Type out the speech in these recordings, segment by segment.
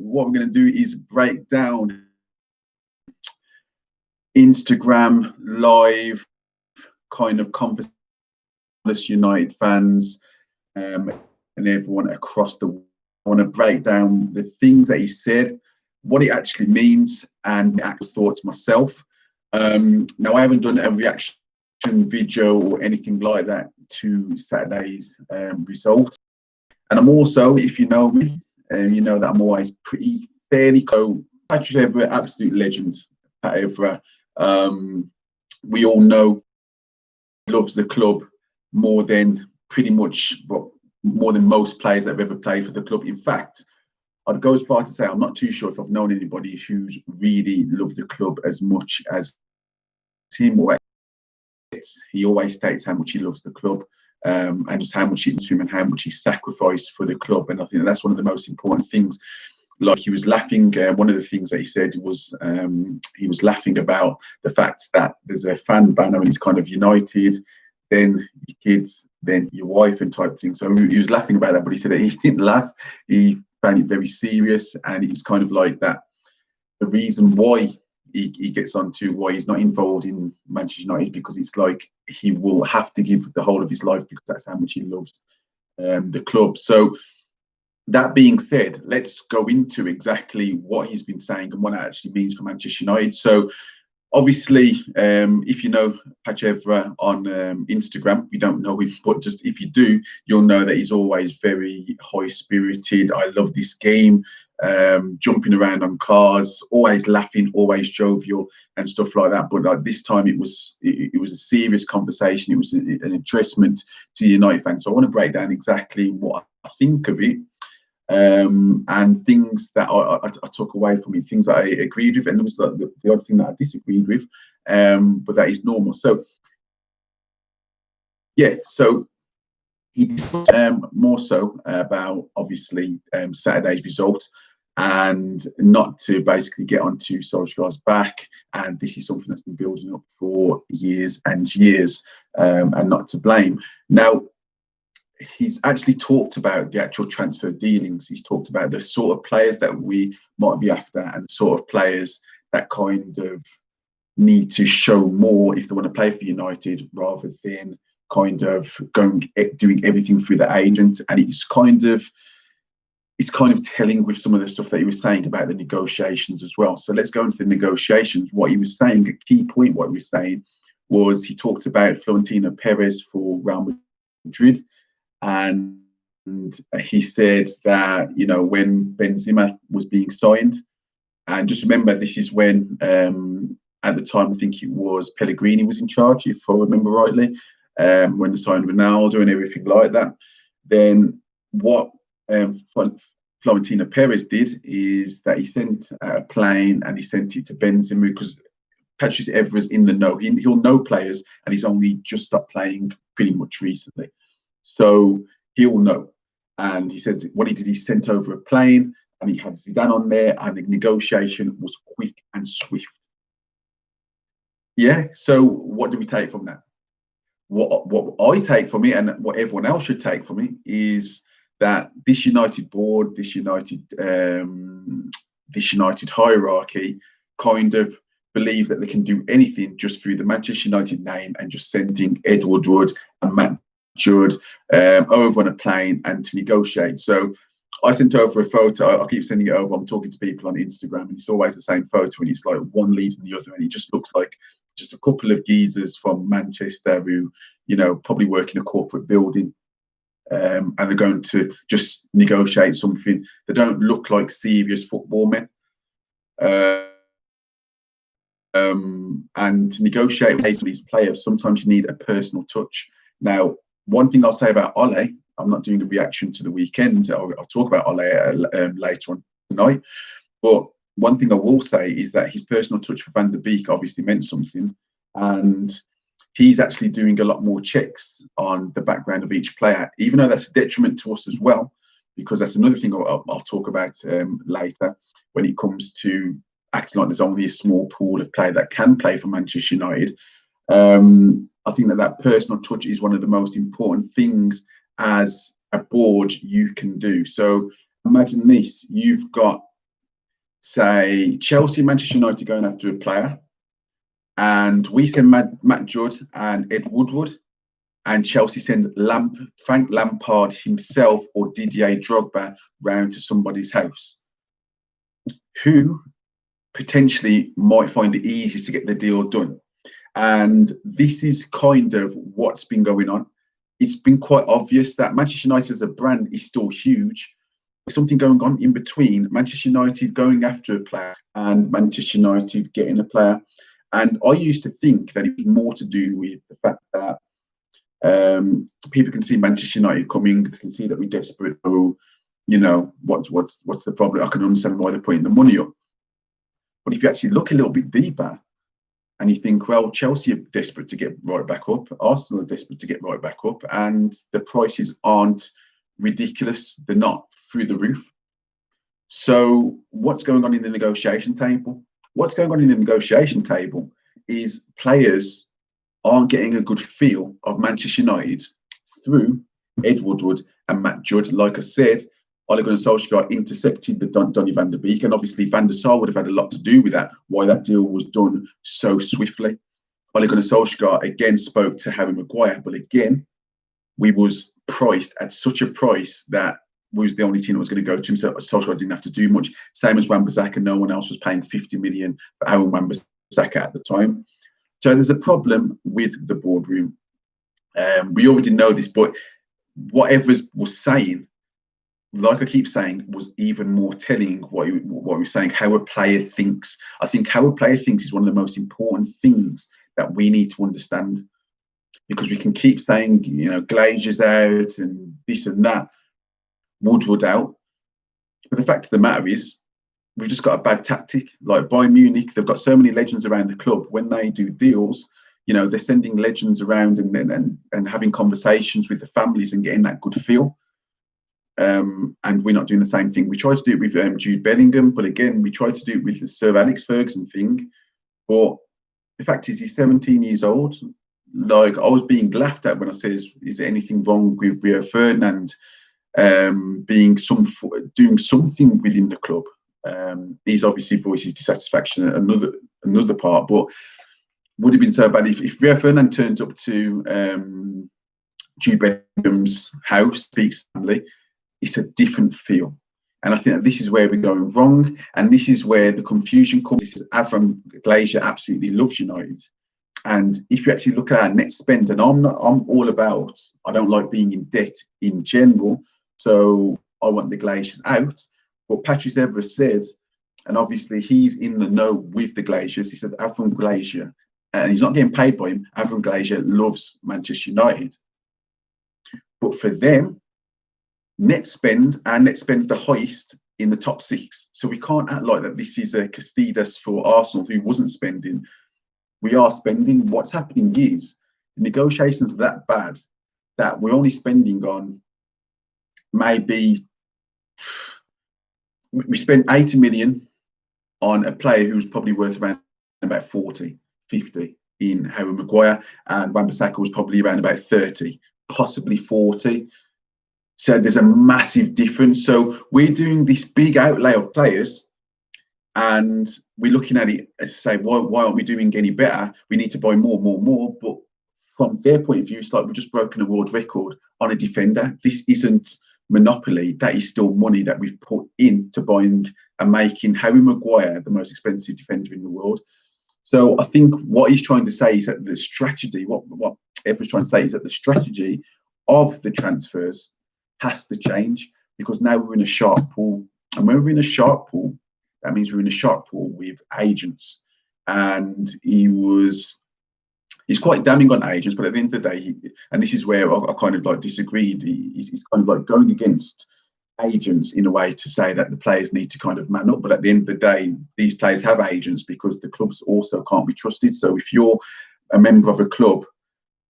what we're going to do is break down Instagram live kind of conversation with United fans and everyone across the world. I want to break down the things that he said, what it actually means, and my actual thoughts myself. Now, I haven't done a reaction video or anything like that to Saturday's result. And I'm also, if you know me, you know that I'm always fairly cold. Patrick Evra, absolute legend. Pat Evra, we all know he loves the club more than pretty much, well, more than most players that have ever played for the club. In fact, I'd go as far to say I'm not too sure if I've known anybody who's really loved the club as much as him. He always states how much he loves the club, and just how much he loves him and how much he sacrificed for the club. And I think that's one of the most important things. Like, he was laughing. One of the things that he said was he was laughing about the fact that there's a fan banner and it's kind of United, then your kids, then your wife, and type thing. So he was laughing about that, but he said that he didn't laugh. He found it very serious, and it's kind of like that. The reason why he gets on to why he's not involved in Manchester United, because it's like he will have to give the whole of his life, because that's how much he loves the club. So that being said, let's go into exactly what he's been saying and what it actually means for Manchester United. So obviously, if you know Patrick Evra on Instagram, you don't know him, but just if you do, you'll know that he's always very high-spirited. I love this game, jumping around on cars, always laughing, always jovial and stuff like that. But like this time, it was a serious conversation. It was an addressment to the United fans. So I want to break down exactly what I think of it. And things that I took away from it, things that I agreed with, and there was the odd thing that I disagreed with, but that is normal. So, yeah, so he discussed more so about, obviously, Saturday's result, and not to basically get onto Solskjaer's back, and this is something that's been building up for years and years, and not to blame. Now, he's actually talked about the actual transfer dealings. He's talked about the sort of players that we might be after, and the sort of players that kind of need to show more if they want to play for United, rather than kind of doing everything through the agent. And it's kind of telling with some of the stuff that he was saying about the negotiations as well. So let's go into the negotiations. What he was saying, a key point, what he was saying was, he talked about Florentino Perez for Real Madrid. And he said that, you know, when Benzema was being signed, and just remember, this is when, at the time, I think it was Pellegrini was in charge, if I remember rightly, when they signed Ronaldo and everything like that. Then what Florentino Perez did is that he sent a plane and he sent it to Benzema, because Patrick Evra's in the know. He'll know players, and he's only just stopped playing pretty much recently. So he'll know. And he said what he did, he sent over a plane and he had Zidane on there, and the negotiation was quick and swift. Yeah, so what do we take from that? What I take from it, and what everyone else should take from it, is that this United board, this United hierarchy kind of believe that they can do anything just through the Manchester United name, and just sending Ed Woodward and Matt Judd over on a plane and to negotiate. So I sent over a photo. I keep sending it over. I'm talking to people on Instagram, and it's always the same photo, and it's like one leads in the other, and it just looks like just a couple of geezers from Manchester who, you know, probably work in a corporate building, and they're going to just negotiate something. They don't look like serious football men. And to negotiate with these players, sometimes you need a personal touch. Now, one thing I'll say about Ole, I'm not doing a reaction to the weekend. I'll talk about Ole later on tonight. But one thing I will say is that his personal touch for Van der Beek obviously meant something. And he's actually doing a lot more checks on the background of each player, even though that's a detriment to us as well, because that's another thing I'll talk about later, when it comes to acting like there's only a small pool of players that can play for Manchester United. I think that personal touch is one of the most important things as a board you can do. So imagine this: you've got say Chelsea, Manchester United going after a player, and we send Matt Judd and Ed Woodward, and Chelsea send Frank Lampard himself or Didier Drogba round to somebody's house, who potentially might find it easier to get the deal done. And this is kind of what's been going on. It's been quite obvious that Manchester United as a brand is still huge. There's something going on in between Manchester United going after a player and Manchester United getting a player. And I used to think that it was more to do with the fact that people can see Manchester United coming, they can see that we're desperate. So, you know, what's the problem? I can understand why they're putting the money up. But if you actually look a little bit deeper and you think, well, Chelsea are desperate to get right back up, Arsenal are desperate to get right back up, and the prices aren't ridiculous. They're not through the roof. So what's going on in the negotiation table? What's going on in the negotiation table is players aren't getting a good feel of Manchester United through Ed Woodward and Matt Judd. Like I said, Ole Gunnar Solskjaer intercepted the Donny van der Beek, and obviously Van der Sar would have had a lot to do with that, why that deal was done so swiftly. Ole Gunnar Solskjaer again spoke to Harry Maguire, but again, we was priced at such a price that we was the only team that was going to go to him, so Solskjaer didn't have to do much. Same as Wan-Bissaka, no one else was paying 50 million for Aaron Wan-Bissaka at the time. So there's a problem with the boardroom. We already know this, but whatever was saying, like I keep saying, was even more telling what we're saying, how a player thinks. I think how a player thinks is one of the most important things that we need to understand, because we can keep saying, you know, Glazer's out and this and that, Woodward out. But the fact of the matter is, we've just got a bad tactic. Like Bayern Munich, they've got so many legends around the club. When they do deals, you know, they're sending legends around and having conversations with the families and getting that good feel. And we're not doing the same thing. We tried to do it with Jude Bellingham, but again, we tried to do it with the Sir Alex Ferguson thing. But the fact is, he's 17 years old. Like, I was being laughed at when I said, is there anything wrong with Rio Ferdinand doing something within the club? He's obviously voiced his dissatisfaction at another part, but would have been so bad if Rio Ferdinand turns up to Jude Bellingham's house, Pete Stanley. It's a different feel. And I think that this is where we're going wrong. And this is where the confusion comes. This is Avram Glazer absolutely loves United. And if you actually look at our net spend, and I'm all about, I don't like being in debt in general. So I want the Glazers out. But Patrice Evra said, and obviously he's in the know with the Glazers, he said Avram Glazer, and he's not getting paid by him, Avram Glazer loves Manchester United. But for them, our net spend's the highest in the top six. So we can't act like that this is a Castidas for Arsenal who wasn't spending. We are spending. What's happening is the negotiations are that bad that we're only spending on maybe, we spent 80 million on a player who's probably worth around about 40, 50 in Harry Maguire, and Wan-Bissaka was probably around about 30, possibly 40. So there's a massive difference. So we're doing this big outlay of players, and we're looking at it as to say, why aren't we doing any better? We need to buy more. But from their point of view, it's like we've just broken a world record on a defender. This isn't monopoly. That is still money that we've put into buying and making Harry Maguire the most expensive defender in the world. So I think what he's trying to say is that the strategy, what Evra's trying to say is that the strategy of the transfers has to change, because now we're in a shark pool. And when we're in a shark pool, that means we're in a shark pool with agents. And he's quite damning on agents, but at the end of the day, and this is where I kind of like disagreed, he's kind of like going against agents in a way to say that the players need to kind of man up. But at the end of the day, these players have agents because the clubs also can't be trusted. So if you're a member of a club,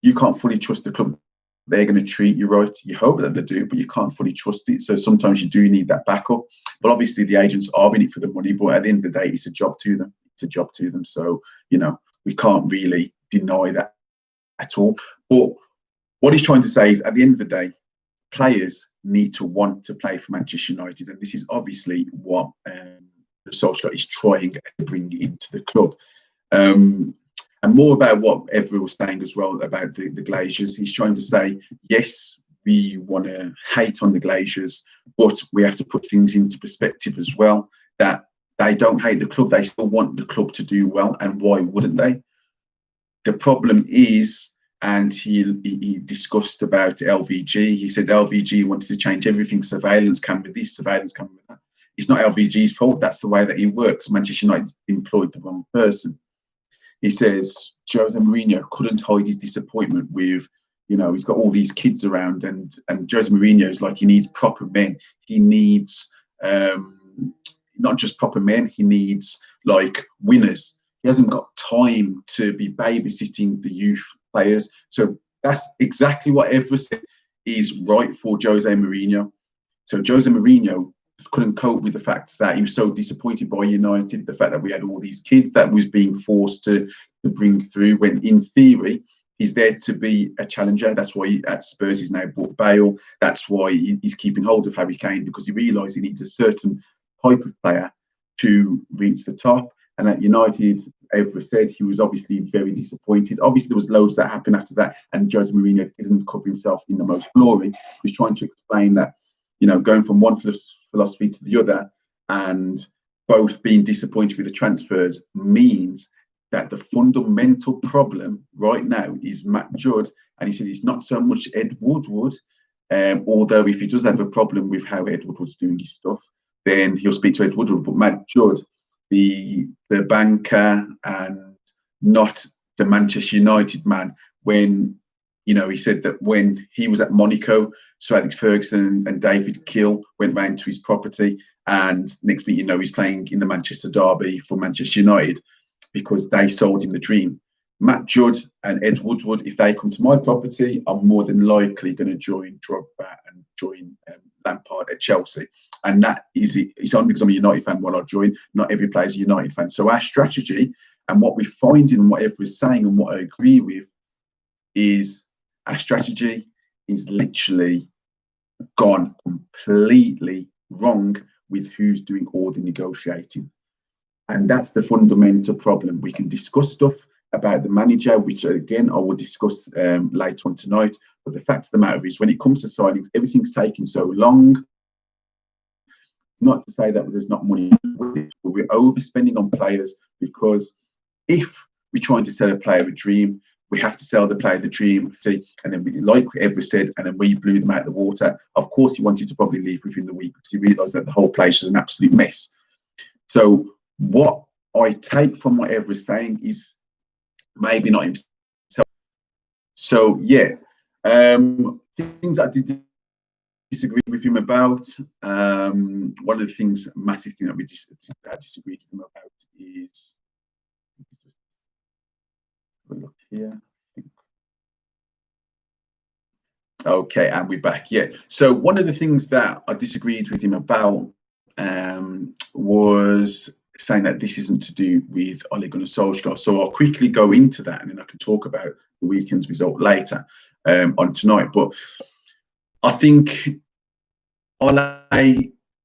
you can't fully trust the club. They're going to treat you right. You hope that they do, but you can't fully trust it. So sometimes you do need that backup. But obviously the agents are in it for the money, but at the end of the day, it's a job to them. It's a job to them. So, you know, we can't really deny that at all. But what he's trying to say is, at the end of the day, players need to want to play for Manchester United. And this is obviously what Solskjaer is trying to bring into the club. And more about what Evra was saying as well about the Glazers. He's trying to say, yes, we want to hate on the Glazers, but we have to put things into perspective as well, that they don't hate the club. They still want the club to do well. And why wouldn't they? The problem is, and he discussed about LVG. He said LVG wanted to change everything. Surveillance came with this, surveillance came with that. It's not LVG's fault. That's the way that he works. Manchester United employed the wrong person. He says Jose Mourinho couldn't hide his disappointment with, he's got all these kids around, and Jose Mourinho is like, he needs proper men. He needs not just proper men. He needs like winners. He hasn't got time to be babysitting the youth players. So that's exactly what Evra said is right for Jose Mourinho. So Jose Mourinho couldn't cope with the fact that he was so disappointed by United, the fact that we had all these kids that was being forced to bring through, when in theory he's there to be a challenger. That's why at Spurs he's now bought Bale. That's why he's keeping hold of Harry Kane, because he realised he needs a certain type of player to reach the top. And at United, Evra said he was obviously very disappointed. Obviously, there was loads that happened after that, and Jose Mourinho didn't cover himself in the most glory. He was trying to explain that, going from one philosophy to the other, and both being disappointed with the transfers, means that the fundamental problem right now is Matt Judd. And he said it's not so much Ed Woodward, although if he does have a problem with how Ed Woodward's doing his stuff, then he'll speak to Ed Woodward. But Matt Judd, the banker, and not the Manchester United man, when he said that when he was at Monaco, Sir Alex Ferguson and David Gill went round to his property, and next thing you know, he's playing in the Manchester Derby for Manchester United because they sold him the dream. Matt Judd and Ed Woodward, if they come to my property, I'm more than likely going to join Drogba and join Lampard at Chelsea. And that is it. It's only because I'm a United fan when I join. Not every player is a United fan. So our strategy, and what we find in what Evra is saying and what I agree with, is our strategy is literally gone completely wrong with who's doing all the negotiating. And that's the fundamental problem. We can discuss stuff about the manager, which again I will discuss later on tonight. But the fact of the matter is, when it comes to signings, everything's taking so long. Not to say that there's not money, but we're overspending on players, because if we're trying to sell a player a dream, we have to sell the player the dream, and then we, like Evra said, and then we blew them out of the water. Of course, he wanted to probably leave within the week because he realised that the whole place was an absolute mess. So what I take from what Evra is saying is maybe not himself. So yeah, things I did disagree with him about. One of the things, massive thing that we disagreed with him about is, look here. Okay, and we're back. Yeah. So one of the things that I disagreed with him about was saying that this isn't to do with Ole Gunnar Solskjaer. So I'll quickly go into that, and then I can talk about the weekend's result later on tonight. But I think Ole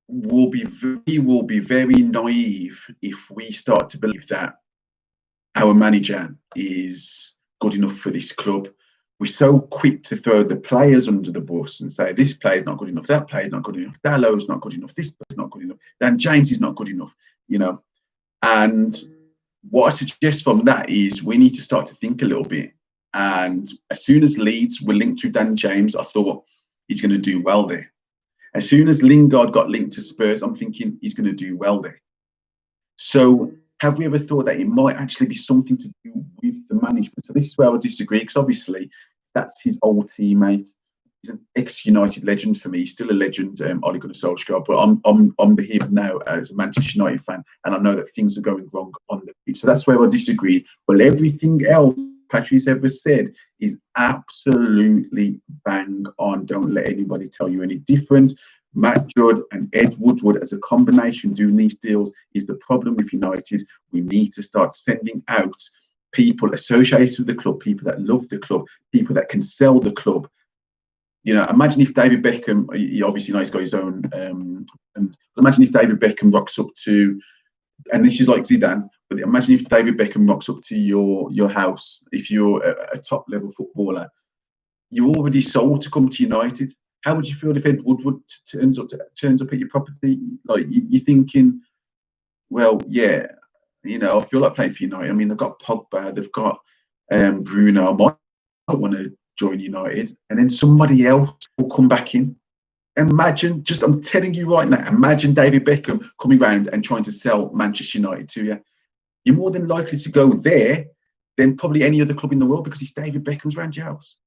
will be very naive if we start to believe that our manager is good enough for this club. We're so quick to throw the players under the bus and say, this player's not good enough, that player's not good enough, Dallow's not good enough, this player's not good enough, Dan James is not good enough, And what I suggest from that is we need to start to think a little bit. And as soon as Leeds were linked to Dan James, I thought he's going to do well there. As soon as Lingard got linked to Spurs, I'm thinking he's going to do well there. So have we ever thought that it might actually be something to do with the management? So this is where I disagree, because obviously that's his old teammate. He's an ex-United legend for me. He's still a legend, Ole Gunnar Solskjaer. But I'm the hero now as a Manchester United fan, and I know that things are going wrong on the pitch. So that's where I disagree. But everything else Patrice ever said is absolutely bang on. Don't let anybody tell you any different. Matt Judd and Ed Woodward as a combination doing these deals is the problem with United. We need to start sending out people associated with the club, people that love the club, people that can sell the club. Imagine if David Beckham, he obviously knows he's got his own, and imagine if David Beckham rocks up to and this is like Zidane, but imagine if David Beckham rocks up to your house, if you're a top level footballer, you're already sold to come to United. How would you feel if Ed Woodward turns up at your property? Like you're thinking, well, yeah, you know, I feel like playing for United. I mean, they've got Pogba, they've got Bruno. I might want to join United, and then somebody else will come back in. Imagine, just I'm telling you right now, imagine David Beckham coming round and trying to sell Manchester United to you. You're more than likely to go there than probably any other club in the world because it's David Beckham's round your house.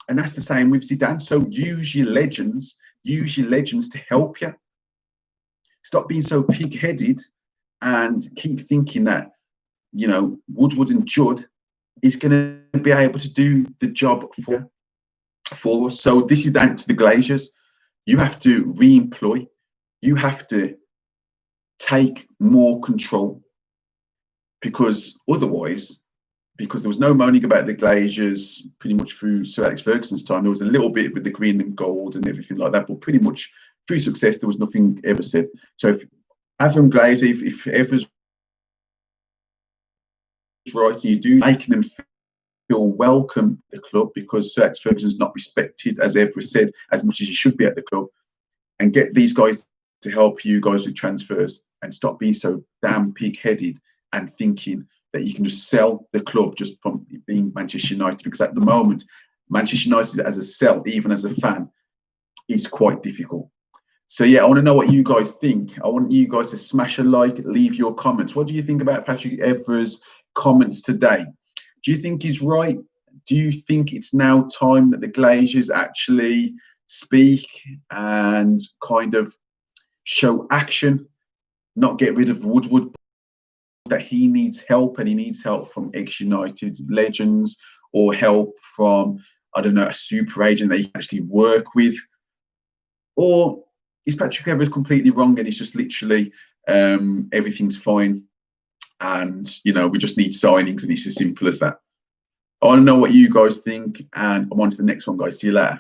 And that's the same with Zidane. So use your legends to help you. Stop being so pig-headed and keep thinking that, you know, Woodward and Judd is going to be able to do the job for us. So this is down to the Glazers. You have to re-employ. You have to take more control, because otherwise, because there was no moaning about the Glazers pretty much through Sir Alex Ferguson's time. There was a little bit with the green and gold and everything like that, but pretty much through success, there was nothing ever said. So if Avram Glazer, if Evra's right, you do making them feel welcome at the club, because Sir Alex Ferguson's not respected, as Evra said, as much as he should be at the club, and get these guys to help you guys with transfers, and stop being so damn pig-headed and thinking that you can just sell the club just from being Manchester United, because at the moment, Manchester United as a sell, even as a fan, is quite difficult. So yeah, I want to know what you guys think. I want you guys to smash a like, leave your comments. What do you think about Patrick Evra's comments today? Do you think he's right? Do you think it's now time that the Glazers actually speak and kind of show action, not get rid of Woodward, that he needs help, and he needs help from ex-United legends, or help from, I don't know, a super agent that he can actually work with? Or is Patrick Evra completely wrong and it's just literally everything's fine and, you know, we just need signings and it's as simple as that? I want to know what you guys think, and I'm on to the next one, guys. See you later.